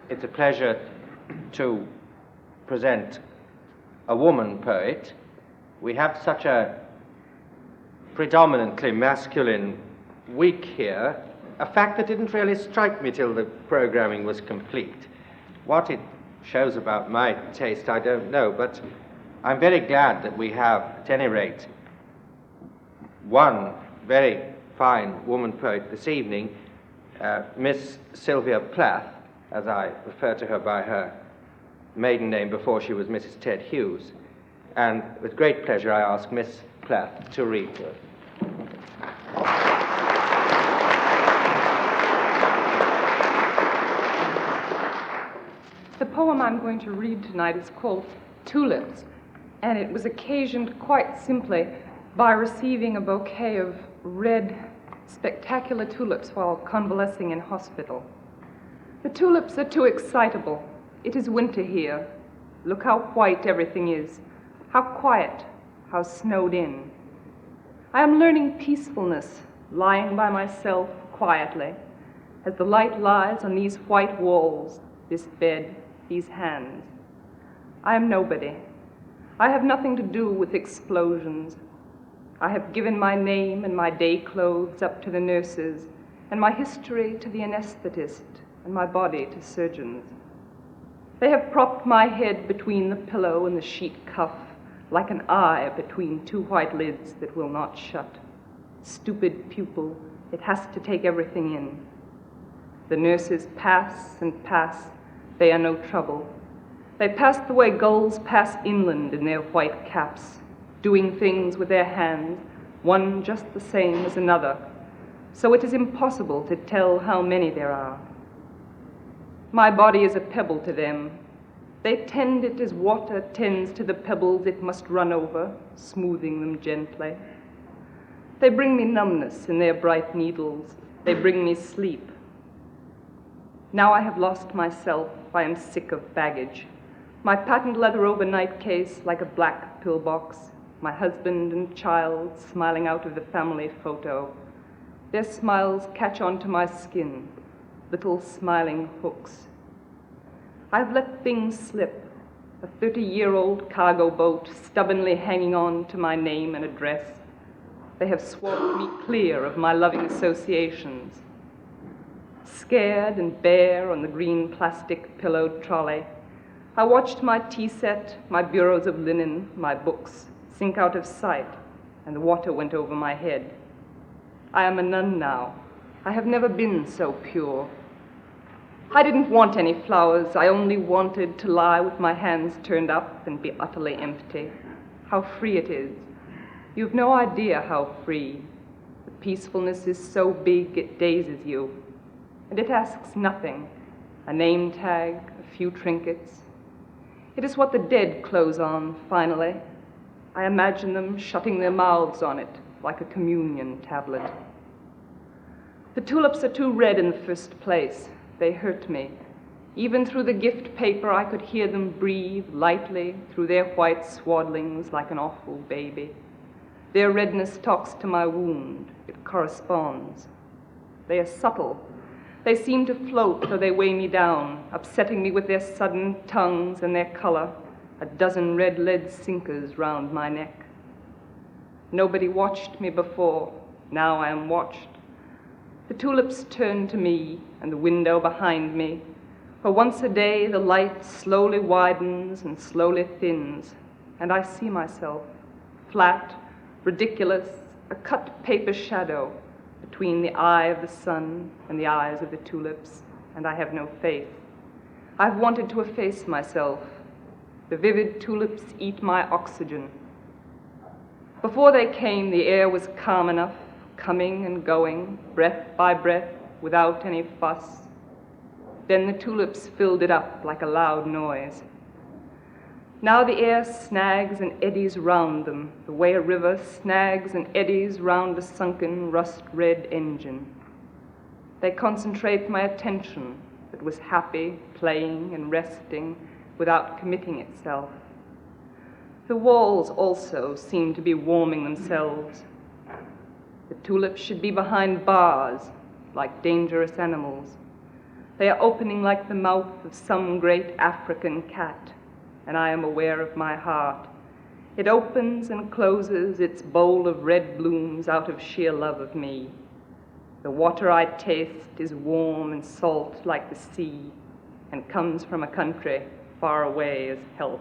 It's a pleasure to present a woman poet. We have such a predominantly masculine week here, a fact that didn't really strike me till the programming was complete. What it shows about my taste, I don't know, but I'm very glad that we have, at any rate, one very fine woman poet this evening, Miss Sylvia Plath, as I refer to her by her maiden name before she was Mrs. Ted Hughes. And with great pleasure I ask Miss Plath to read to us. The poem I'm going to read tonight is called Tulips, and it was occasioned quite simply by receiving a bouquet of red, spectacular tulips while convalescing in hospital. The tulips are too excitable. It is winter here. Look how white everything is, how quiet, how snowed in. I am learning peacefulness, lying by myself quietly, as the light lies on these white walls, this bed, these hands. I am nobody. I have nothing to do with explosions. I have given my name and my day clothes up to the nurses, and my history to the anesthetist, and my body to surgeons. They have propped my head between the pillow and the sheet cuff, like an eye between two white lids that will not shut. Stupid pupil, it has to take everything in. The nurses pass and pass. They are no trouble. They pass the way gulls pass inland in their white caps, doing things with their hands, one just the same as another, so it is impossible to tell how many there are. My body is a pebble to them. They tend it as water tends to the pebbles it must run over, smoothing them gently. They bring me numbness in their bright needles. They bring me sleep. Now I have lost myself. I am sick of baggage. My patent leather overnight case like a black pillbox. My husband and child smiling out of the family photo. Their smiles catch onto my skin, little smiling hooks. I've let things slip, a 30-year-old cargo boat stubbornly hanging on to my name and address. They have swamped me clear of my loving associations. Scared and bare on the green plastic pillowed trolley, I watched my tea set, my bureaus of linen, my books sink out of sight, and the water went over my head. I am a nun now. I have never been so pure. I didn't want any flowers. I only wanted to lie with my hands turned up and be utterly empty. How free it is. You've no idea how free. The peacefulness is so big it dazes you. And it asks nothing. A name tag, a few trinkets. It is what the dead close on, finally. I imagine them shutting their mouths on it like a communion tablet. The tulips are too red in the first place. They hurt me. Even through the gift paper, I could hear them breathe lightly through their white swaddlings like an awful baby. Their redness talks to my wound. It corresponds. They are subtle. They seem to float or they weigh me down, upsetting me with their sudden tongues and their color, a dozen red lead sinkers round my neck. Nobody watched me before. Now I am watched. The tulips turn to me and the window behind me, for once a day the light slowly widens and slowly thins, and I see myself, flat, ridiculous, a cut paper shadow between the eye of the sun and the eyes of the tulips, and I have no faith. I've wanted to efface myself. The vivid tulips eat my oxygen. Before they came, the air was calm enough, coming and going, breath by breath, without any fuss. Then the tulips filled it up like a loud noise. Now the air snags and eddies round them, the way a river snags and eddies round a sunken, rust-red engine. They concentrate my attention that was happy, playing and resting without committing itself. The walls also seem to be warming themselves. The tulips should be behind bars, like dangerous animals. They are opening like the mouth of some great African cat, and I am aware of my heart. It opens and closes its bowl of red blooms out of sheer love of me. The water I taste is warm and salt like the sea, and comes from a country far away as health.